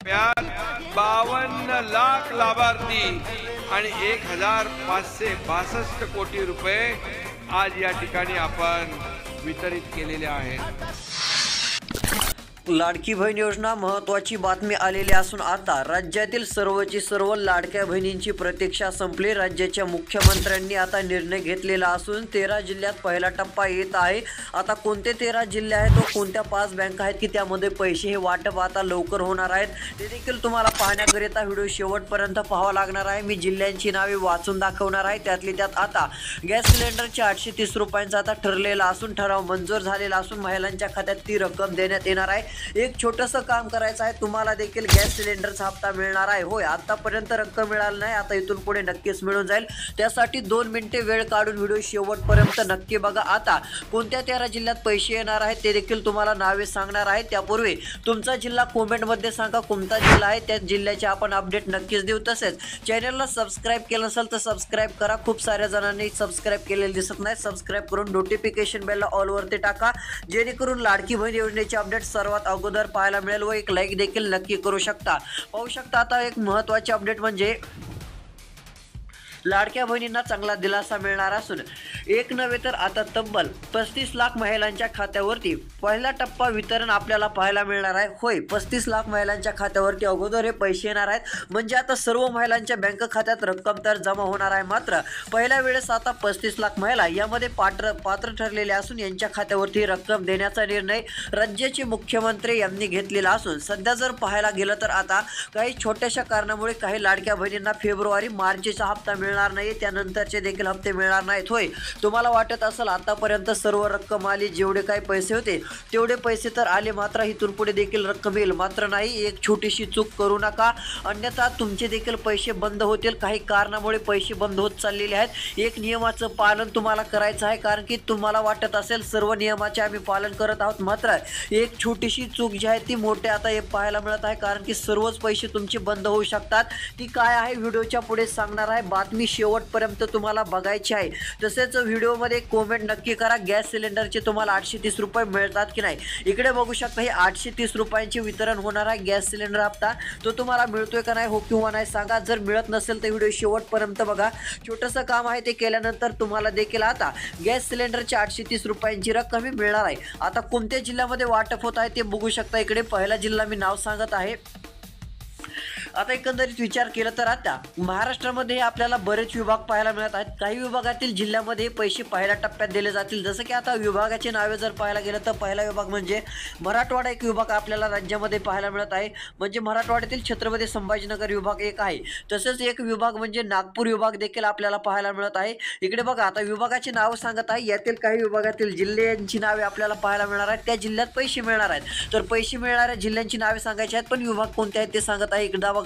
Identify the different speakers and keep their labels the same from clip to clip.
Speaker 1: 52 लाख लाभार्थी आणि 1562 कोटी रुपये आज या ठिकाणी आपण वितरित केलेले आहेत।
Speaker 2: लाडकी बहीण योजना महत्त्वाची बातमी आलेली असून आता राज्यातील सर्वची सर्व लाडक्या बहिणींची प्रतीक्षा संपली। राज्याच्या मुख्यमंत्र्यांनी आता निर्णय घेतलेला असून 13 जिल्ह्यात पहिला टप्पा येत आहे। आता कोणते 13 जिल्हे आहेत व कोणत्या 5 बँका आहेत की त्यामध्ये पैसे हे वाटप आता लवकर होणार आहेत ते देखील तुम्हाला पाहण्याकरिता व्हिडिओ शेवटपर्यंत पाहावा लागणार आहे। मी जिल्ह्यांची नावे वाचून दाखवणार आहे। त्यातली त्यात आता गॅस सिलेंडरचे 830 रुपयांचा आता ठरलेला असून ठराव मंजूर झालेला असून महिलांच्या खात्यात ती रक्कम देण्यात येणार आहे। एक छोटंसं काम करायचं आहे, तुम्हाला देखील गॅस सिलेंडरचा हप्ता मिळणार आहे। होय, आतापर्यंत रक्कम मिळाली नाही, आता इथून पुढे नक्कीच मिळून जाईल। त्यासाठी 2 मिनिटे वेळ काढून व्हिडिओ शेवटपर्यंत नक्की बघा। आता कोणत्या 13 जिल्ह्यात पैसे येणार आहेत ते देखील तुम्हाला नावे सांगणार आहे। त्यापूर्वी तुमचा जिल्हा कमेंटमध्ये सांगा कोणता जिल्हा आहे, त्या जिल्ह्याचे आपण अपडेट नक्कीच देऊ। तसेच चॅनलला सबस्क्राईब केलं नसेल तर सबस्क्राईब करा। खूप साऱ्या जणांनी सबस्क्राईब केलेले दिसत नाही, सबस्क्राईब करून नोटिफिकेशन बेलला ऑल वरती टाका, जेणेकरून लाडकी बहीण योजनेचे अपडेट सर्वात अगोदर पाहायला मिळेल व एक लाईक देखील नक्की करू शकता। पाहू शकता आता एक महत्त्वाचे अपडेट म्हणजे लाडक्या बहिणींना चांगला दिलासा मिळणार असून एक नव्हे तर आता तब्बल 35 लाख महिलांच्या खात्यावरती पहिला टप्पा वितरण आपल्याला पाहायला मिळणार आहे। होय, 35 लाख महिलांच्या खात्यावरती अगोदर हे पैसे येणार आहेत, म्हणजे आता सर्व महिलांच्या बँक खात्यात रक्कम तर जमा होणार आहे। मात्र पहिल्या वेळेस आता 35 लाख महिला यामध्ये पात्र ठरलेले असून यांच्या खात्यावरती रक्कम देण्याचा निर्णय राज्याचे मुख्यमंत्री यांनी घेतलेला असून सध्या जर पाहायला गेलं तर आता काही छोट्याशा कारणामुळे काही लाडक्या बहिणींना फेब्रुवारी मार्चचा हप्ता मिळणार नाही, त्यानंतरचे देखील हप्ते मिळणार नाहीत। होय, तुम्हाला वाटत असेल आतापर्यंत सर्व रक्कम आली, जेवढे काही पैसे होते तेवढे पैसे तर आले, मात्र इथून पुढे देखील रक्कम येईल। मात्र नाही, एक छोटीशी चूक करू नका, अन्यथा तुमचे देखील पैसे बंद होतील। काही कारणामुळे पैसे बंद होत चाललेले आहेत। एक नियमाचं पालन तुम्हाला करायचं आहे, कारण की तुम्हाला वाटत असेल सर्व नियमाचे आम्ही पालन करत आहोत, मात्र एक छोटीशी चूक जी आहे ती मोठे आता हे पाहायला मिळत आहे, कारण की सर्वच पैसे तुमचे बंद होऊ शकतात। ती काय आहे व्हिडिओच्या पुढे सांगणार आहे, बातमी शेवटपर्यंत तुम्हाला बघायची आहे। तसेच व्हिडिओमध्ये कमेंट नक्की करा, गॅस सिलेंडरचे तुम्हाला 830 रुपये मिळतात की नाही। इकडे बघू शकता हे 830 रुपयांचे वितरण होणार आहे गॅस सिलेंडर हप्ता, तो तुम्हाला मिळतोय का नाही, हो किंवा नाही सांगा। जर मिळत नसेल तर व्हिडिओ शेवटपर्यंत बघा। छोटंसं काम आहे ते केल्यानंतर तुम्हाला देखील आता गॅस सिलेंडरचे 830 रुपयांची रक्कम मिळणार आहे। आता कोणत्या जिल्ह्यामध्ये वाटप होत आहे ते बघू शकता। इकडे पहिला जिल्हा मी नाव सांगत आहे। आता एकंदरीत विचार केला तर आता महाराष्ट्रामध्ये आपल्याला बरेच विभाग पाहायला मिळत आहेत। काही विभागातील जिल्ह्यामध्ये पैसे पहिल्या टप्प्यात दिले जातील, जसं की आता विभागाचे नावे जर पाहायला गेलं तर पहिला विभाग म्हणजे मराठवाडा एक विभाग आपल्याला राज्यामध्ये पाहायला मिळत आहे, म्हणजे मराठवाड्यातील छत्रपती संभाजीनगर विभाग एक आहे। तसेच एक विभाग म्हणजे नागपूर विभाग देखील आपल्याला पाहायला मिळत आहे। इकडे बघा आता विभागाची नाव सांगत आहे, यातील काही विभागातील जिल्ह्यांची नावे आपल्याला पाहायला मिळणार आहेत, त्या जिल्ह्यात पैसे मिळणार आहेत। तर पैसे मिळणाऱ्या जिल्ह्यांची नावे सांगायची आहेत, पण विभाग कोणते आहेत ते सांगत आहे। एकदा बघा,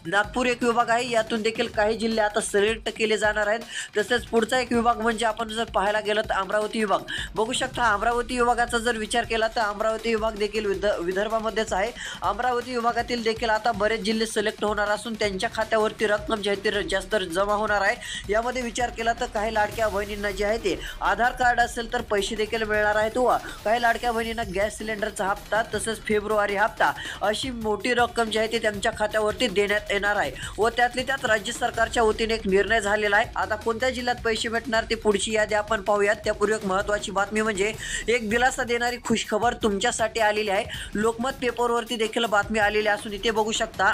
Speaker 2: नागपूर एक विभाग आहे, यातून देखील काही जिल्हे आता सिलेक्ट केले जाणार आहेत। तसेच पुढचा एक विभाग म्हणजे आपण जर पाहायला गेलं तर अमरावती विभाग बघू शकता। अमरावती विभागाचा जर विचार केला तर अमरावती विभाग देखील विदर्भामध्येच आहे। अमरावती विभागातील देखील आता बरेच जिल्हे सिलेक्ट होणार असून त्यांच्या खात्यावरती रक्कम जी आहे ती जास्त जमा होणार आहे। यामध्ये विचार केला तर काही लाडक्या बहिणींना जे आहे ते आधार कार्ड असेल तर पैसे देखील मिळणार आहेत, व काही लाडक्या बहिणींना गॅस सिलेंडरचा हप्ता तसेच फेब्रुवारी हप्ता अशी मोठी रक्कम जी आहे ती त्यांच्या खात्यावरती देण्यात येणार आहे। व त्यातली त्यात राज्य सरकारच्या वतीने एक निर्णय झालेला आहे। आता कोणत्या जिल्ह्यात पैसे भेटणार ते पुढची यादी आपण पाहूयात। त्यापूर्वी एक महत्त्वाची बातमी म्हणजे एक दिलासा देणारी खुशखबर तुमच्यासाठी आलेली आहे। लोकमत पेपरवरती देखील बातमी आलेली असून इथे बघू शकता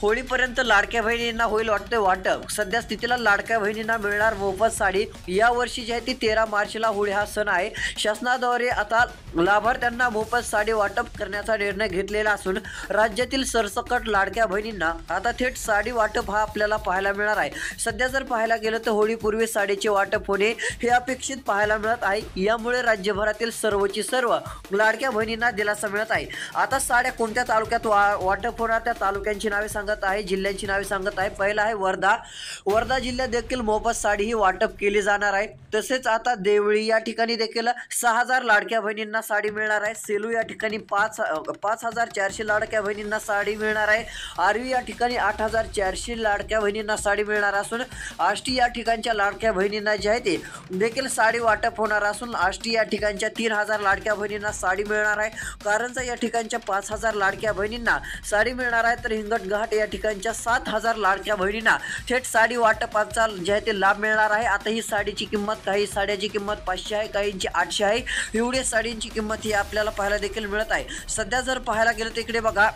Speaker 2: होळीपर्यंत लाडक्या बहिणींना होईल वाटप। सध्या स्थितीला लाडक्या बहिणींना मिळणार मोफत साडी। या वर्षी जी आहे ती 13 मार्चला होळी हा सण आहे। शासनाद्वारे आता लाभार्थ्यांना मोफत साडी वाटप करण्याचा निर्णय घेतलेला असून राज्यातील सरसकट लाडक्या बहिणींना आता थेट साडी वाटप हा आपल्याला पाहायला मिळणार आहे। सध्या जर पाहायला गेलं तर होळीपूर्वी साडीचे वाटप होणे हे अपेक्षित पाहायला मिळत आहे। यामुळे राज्यभरातील सर्वची सर्व लाडक्या बहिणींना दिलासा मिळत आहे। आता साड्या कोणत्या तालुक्यात वाटप होणार त्या तालुक्यांची नावे सांगत आहे, जिल्ह्यांची नावे सांगत आहे। पहिला आहे वर्धा जिल्ह्यात देखील मोफत साडी ही वाटप केली जाणार आहे। तसेच आता देवळी या ठिकाणी देखील 6,000 लाडक्या बहिणींना साडी मिळणार आहे. सेलू या ठिकाणी 5,400 लाडक्या बहिणींना साडी मिळणार आहे. आर्वी या ठिकाणी 8,400 लाडक्या बहिणींना साडी मिळणार असून आष्टी या ठिकाणच्या लाडक्या बहिणींना जे आहे ते देखील साडी वाटप होणार असून आष्टी या ठिकाणच्या 3,000 लाडक्या बहिणींना साडी मिळणार आहे. कारंजा या ठिकाणच्या 5,000 लाडक्या बहिणींना साडी मिळणार आहे. तर हिंगणघाट या ठिकाणच्या 7,000 लाडक्या बहिणींना थेट साडी वाटपाचा जे आहे ते लाभ मिळणार आहे. आता ही साडीची किंमत, काही साड्याची किंमत 500 आहे, काहींची 800 आहे. एवढे साडींची किंमत ही आपल्याला पाहायला देखील मिळत आहे. सध्या जर पाहायला गेलं तर इकडे बघा,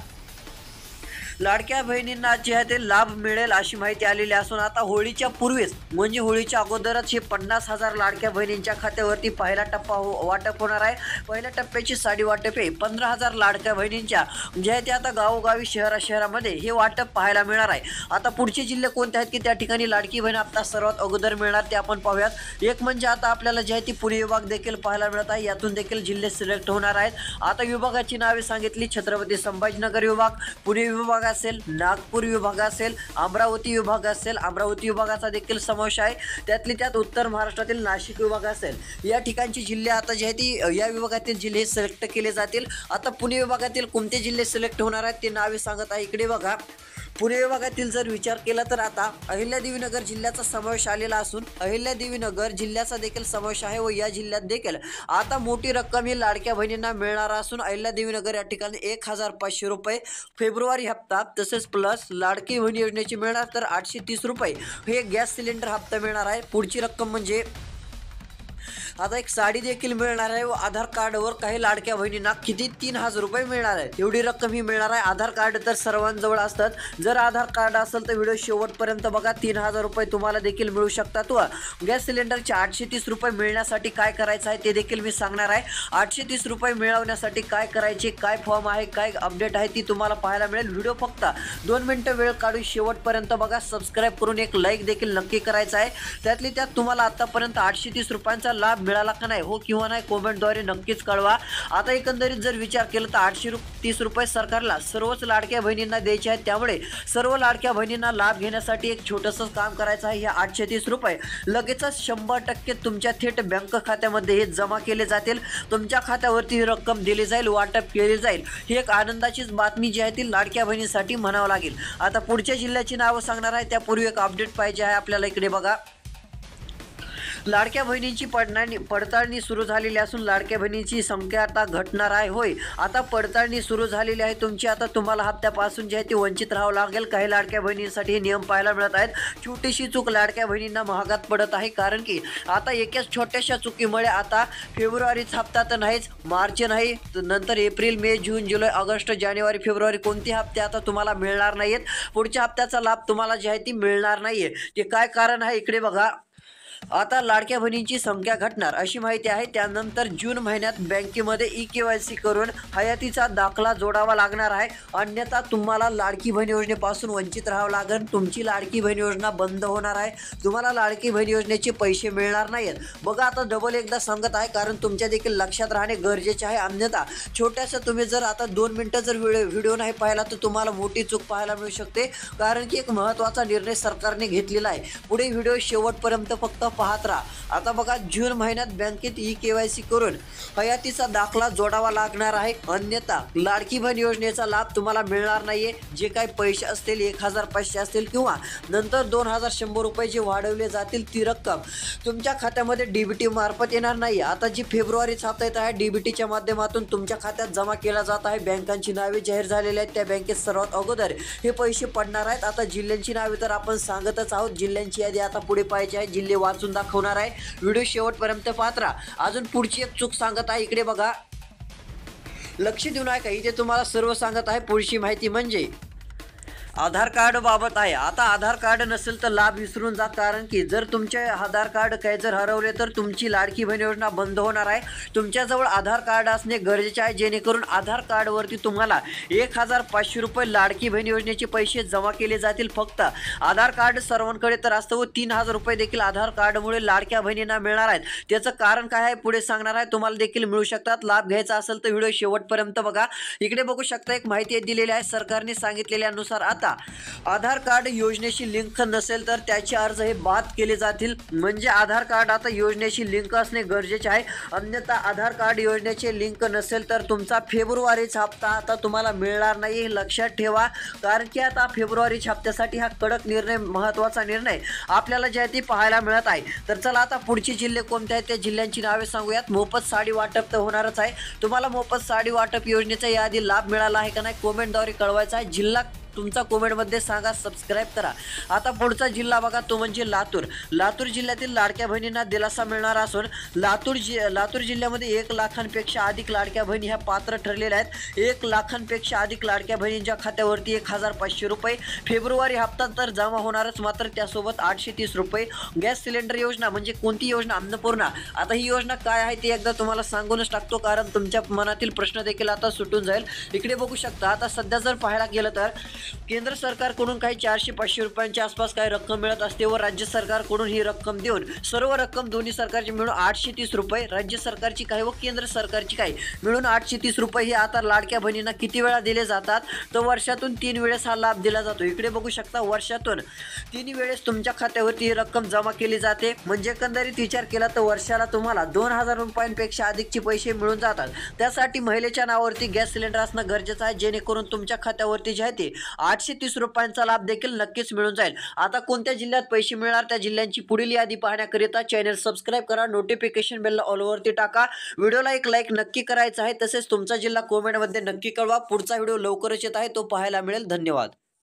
Speaker 2: लाडक्या बहिणींना जे आहे ते लाभ मिळेल अशी माहिती आलेली असून आता होळीच्या पूर्वीच म्हणजे होळीच्या अगोदरच हे 50,000 लाडक्या बहिणींच्या खात्यावरती पहिला टप्पा वाटप होणार आहे. पहिल्या टप्प्याची साडी वाटप आहे 15,000 लाडक्या बहिणींच्या जे आहे ते आता गावोगावी शहरामध्ये हे वाटप पाहायला मिळणार आहे. आता पुढचे जिल्हे कोणते आहेत की त्या ठिकाणी लाडकी बहीण आता सर्वात अगोदर मिळणार ते आपण पाहूयात. एक म्हणजे आता आपल्याला जे आहे ती पुणे विभाग देखील पाहायला मिळत आहे. यातून देखील जिल्हे सिलेक्ट होणार आहेत. आता विभागाची नावे सांगितली, छत्रपती संभाजीनगर विभाग, पुणे विभाग असेल, नागपूर विभाग असेल, अमरावती विभाग असेल, अमरावती विभागाचा देखील समावेश आहे. त्यातली त्यात उत्तर महाराष्ट्रातील नाशिक विभाग असेल. या ठिकाणची जिल्हे आता जे आहे ती या विभागातील जिल्हे सिलेक्ट केले जातील. आता पुणे विभागातील कोणते जिल्हे सिलेक्ट होणार आहेत ते नावे सांगत आहे. इकडे बघा, पुणे विभागातील जर विचार केला तर आता अहिल्यादेवीनगर जिल्ह्याचा समावेश आलेला असून अहिल्यादेवीनगर जिल्ह्याचा देखील समावेश आहे व या जिल्ह्यात देखील आता मोठी रक्कम ही लाडक्या बहिणींना मिळणार असून अहिल्यादेवीनगर या ठिकाणी 1,500 रुपये फेब्रुवारी हप्ता, तसेच प्लस लाडकी बहीण योजनेची मिळणार तर 830 रुपये हे गॅस सिलेंडर हप्ता मिळणार आहे. पुढची रक्कम म्हणजे आता एक साडी देखील मिळणार आहे व आधार कार्डवर काही लाडक्या बहिणींना किती 3,000 रुपये मिळणार आहेत. एवढी रक्कम ही मिळणार आहे. आधार कार्ड तर सर्वांजवळ असतात. जर आधार कार्ड असेल तर व्हिडिओ शेवटपर्यंत बघा. 3,000 रुपये तुम्हाला देखील मिळू शकतात. व गॅस सिलेंडरचे 830 रुपये मिळण्यासाठी काय करायचं आहे ते देखील मी सांगणार आहे. 830 रुपये मिळवण्यासाठी काय करायचे, काय फॉर्म आहे, काय अपडेट आहे ती तुम्हाला पाहायला मिळेल. व्हिडिओ फक्त 2 मिनिटं वेळ काढून शेवटपर्यंत बघा. सबस्क्राईब करून एक लाईक देखील नक्की करायचा आहे. त्यातली त्यात तुम्हाला आतापर्यंत 830 रुपयांचा लाभ मिळाला का नाही, हो किंवा नाही, कॉमेंटद्वारे नक्कीच कळवा. आता एकंदरीत जर विचार केला तर 830 रुपये सरकारला सर्वच लाडक्या बहिणींना द्यायचे आहेत. त्यामुळे सर्व लाडक्या बहिणींना लाभ घेण्यासाठी एक छोटंसं काम करायचं आहे. हे 830 रुपये लगेचच 100% तुमच्या थेट बँक खात्यामध्ये हे जमा केले जातील. तुमच्या खात्यावरती ही रक्कम दिली जाईल, वाटप केली जाईल. ही एक आनंदाचीच बातमी जी आहे ती लाडक्या बहिणीसाठी म्हणावं लागेल. आता पुढच्या जिल्ह्याची नावं सांगणार आहे त्यापूर्वी एक अपडेट पाहिजे आहे आपल्याला. इकडे बघा, लाडक्या बहिणींची पडताळणी सुरू झालेली असून लाडक्या बहिणींची संख्या आता घटणार आहे. होय, आता पडताळणी सुरू झालेली आहे तुमची. आता तुम्हाला हप्त्यापासून जे आहे ते वंचित राहावं लागेल. काही लाडक्या बहिणींसाठी हे नियम पाहायला मिळत आहेत. छोटीशी चूक लाडक्या बहिणींना महागात पडत आहे. कारण की आता एकाच छोट्याशा चुकीमुळे आता फेब्रुवारीचा हप्ता तर नाहीच, मार्च नाही, नंतर एप्रिल, मे, जून, जुलै, ऑगस्ट, जानेवारी, फेब्रुवारी कोणते हप्ते आता तुम्हाला मिळणार नाहीत. पुढच्या हप्त्याचा लाभ तुम्हाला जे आहे ती मिळणार नाहीये. ते काय कारण आहे इकडे बघा. आता लाडक्या बहिणींची संख्या घटणार अशी माहिती आहे. त्यानंतर जून महिन्यात बँकेमध्ये EKYC करून हयातीचा दाखला जोडावा लागणार आहे. अन्यथा तुम्हाला लाडकी बहीण योजनेपासून वंचित राहावं लागेल. तुमची लाडकी बहीण योजना बंद होणार आहे. तुम्हाला लाडकी बहीण योजनेचे पैसे मिळणार नाहीत. बघा, आता डबल एकदा सांगत आहे कारण तुमच्या देखील लक्षात राहणे गरजेचे आहे. अन्यथा छोट्याशा तुम्ही जर आता 2 मिनिटं जर व्हिडिओ नाही पाहिला तर तुम्हाला मोठी चूक पाहायला मिळू शकते. कारण की एक महत्त्वाचा निर्णय सरकारने घेतलेला आहे. पुढे व्हिडिओ शेवटपर्यंत फक्त पाहत राहा. आता बघा, जून महिन्यात बँकेत EKYC करून हयातीचा दाखला जोडावा लागणार आहे. अन्यथा लाडकी बहीण योजनेचा लाभ तुम्हाला मिळणार नाहीये. जे काही पैसे असतील 1,500 असतील किंवा नंतर 2,100 रुपये जे वाढवले जातील ती रक्कम तुमच्या खात्यामध्ये DBT मार्फत येणार नाही. आता जी फेब्रुवारीचा हप्ता येत आहे DBTच्या माध्यमातून तुमच्या खात्यात जमा केला जात आहे. बँकांची नावे जाहीर झालेली आहेत. त्या बँकेत सर्वात अगोदर हे पैसे पडणार आहेत. आता जिल्ह्यांची नावे तर आपण सांगतच आहोत. जिल्ह्यांची यादी आता पुढे पाहिजे आहे. जिल्हे वाचून दाखवणार आहे. व्हिडिओ शेवटपर्यंत पाहत राहा. अजून पुढची एक चूक सांगत आहे. इकडे बघा, लक्ष देऊ नका. इथे तुम्हाला सर्व सांगत आहे. पुढची माहिती म्हणजे आधार कार्ड बाबत आहे. आता आधार कार्ड नसेल तर लाभ विसरून जा. कारण की जर तुमचे आधार कार्ड काही जर हरवले तर तुमची लाडकी बहीण योजना बंद होणार आहे. तुमच्याजवळ आधार कार्ड असणे गरजेचे आहे. जेणेकरून आधार कार्डवरती तुम्हाला 1,500 रुपये लाडकी बहीण योजनेचे पैसे जमा केले जातील. फक्त आधार कार्ड सर्वांकडे तर असतं व 3,000 रुपये देखील आधार कार्डमुळे लाडक्या बहिणींना मिळणार आहेत. त्याचं कारण काय आहे पुढे सांगणार आहे. तुम्हाला देखील मिळू शकतात. लाभ घ्यायचा असेल तर व्हिडिओ शेवटपर्यंत बघा. इकडे बघू शकता एक माहिती दिलेली आहे. सरकारने सांगितलेल्यानुसार आता आता आधार कार्ड योजनेशी लिंक नसेल तर त्याचे अर्ज हे बाद केले जातील. म्हणजे आधार कार्ड आता योजनेशी लिंक असणे गरजेचे आहे. अन्यथा आधार कार्ड योजनेचे लिंक नसेल तर तुमचा फेब्रुवारीचा हप्ता आता तुम्हाला मिळणार नाही, हे लक्षात ठेवा. कारण की आता फेब्रुवारीच्या हप्त्यासाठी हा कडक निर्णय, महत्त्वाचा निर्णय आपल्याला जे आहे ते पाहायला मिळत आहे. तर चला आता पुढचे जिल्हे कोणते आहेत त्या जिल्ह्यांची नावे सांगूयात. मोफत साडी वाटप तर होणारच आहे. तुम्हाला मोफत साडी वाटप योजनेचा याआधी लाभ मिळाला आहे का नाही कमेंटद्वारे कळवायचा आहे. जिल्हा तुमचा कमेंटमध्ये सांगा, सबस्क्राईब करा. आता पुढचा जिल्हा बघा, तो म्हणजे लातूर. लातूर जिल्ह्यातील लाडक्या बहिणींना दिलासा मिळणार असून लातूर जिल्ह्यामध्ये 1 लाखांपेक्षा अधिक लाडक्या बहिणी ह्या पात्र ठरलेल्या आहेत. 1 लाखांपेक्षा अधिक लाडक्या बहिणींच्या खात्यावरती 1500 रुपये फेब्रुवारी हप्ता तर जमा होणारच. मात्र त्यासोबत 830 रुपये गॅस सिलेंडर योजना. म्हणजे कोणती योजना? अन्नपूर्णा. आता ही योजना काय आहे ते एकदा तुम्हाला सांगूनच टाकतो, कारण तुमच्या मनातील प्रश्न देखील आता सुटून जाईल. इकडे बघू शकता, आता सध्या जर पाहायला गेलं तर केंद्र सरकारकडून काही 400-500 रुपयांच्या आसपास काही रक्कम मिळत असते व राज्य सरकारकडून ही रक्कम देऊन सर्व रक्कम दोन्ही सरकारची मिळून 830 रुपये, राज्य सरकारची काही व केंद्र सरकारची काही मिळून 830 रुपये हे आता लाडक्या बहिणींना किती वेळा दिले जातात तर वर्षातून 3 वेळेस हा लाभ दिला जातो. इकडे बघू शकता, वर्षातून 3 वेळेस तुमच्या खात्यावरती ही रक्कम जमा केली जाते. म्हणजे एकंदरीत विचार केला तर वर्षाला तुम्हाला 2000 रुपयांपेक्षा अधिकचे पैसे मिळून जातात. त्यासाठी महिलेच्या नावावरती गॅस सिलेंडर असणं गरजेचं आहे, जेणेकरून तुमच्या खात्यावरती जे आहे ते 830 रुपयांचा लाभ देखील नक्कीच मिळून जाईल. आता कोणत्या जिल्ह्यात पैसे मिळणार त्या जिल्ह्यांची पुढील यादी पाहण्याकरिता चॅनल सबस्क्राईब करा, नोटिफिकेशन बेल ऑल वरती टाका. व्हिडिओला एक लाईक नक्की करायचा आहे. तसेच तुमचा जिल्हा कमेंटमध्ये नक्की कळवा. पुढचा व्हिडिओ लवकरच येत आहे, तो पाहायला मिळेल. धन्यवाद.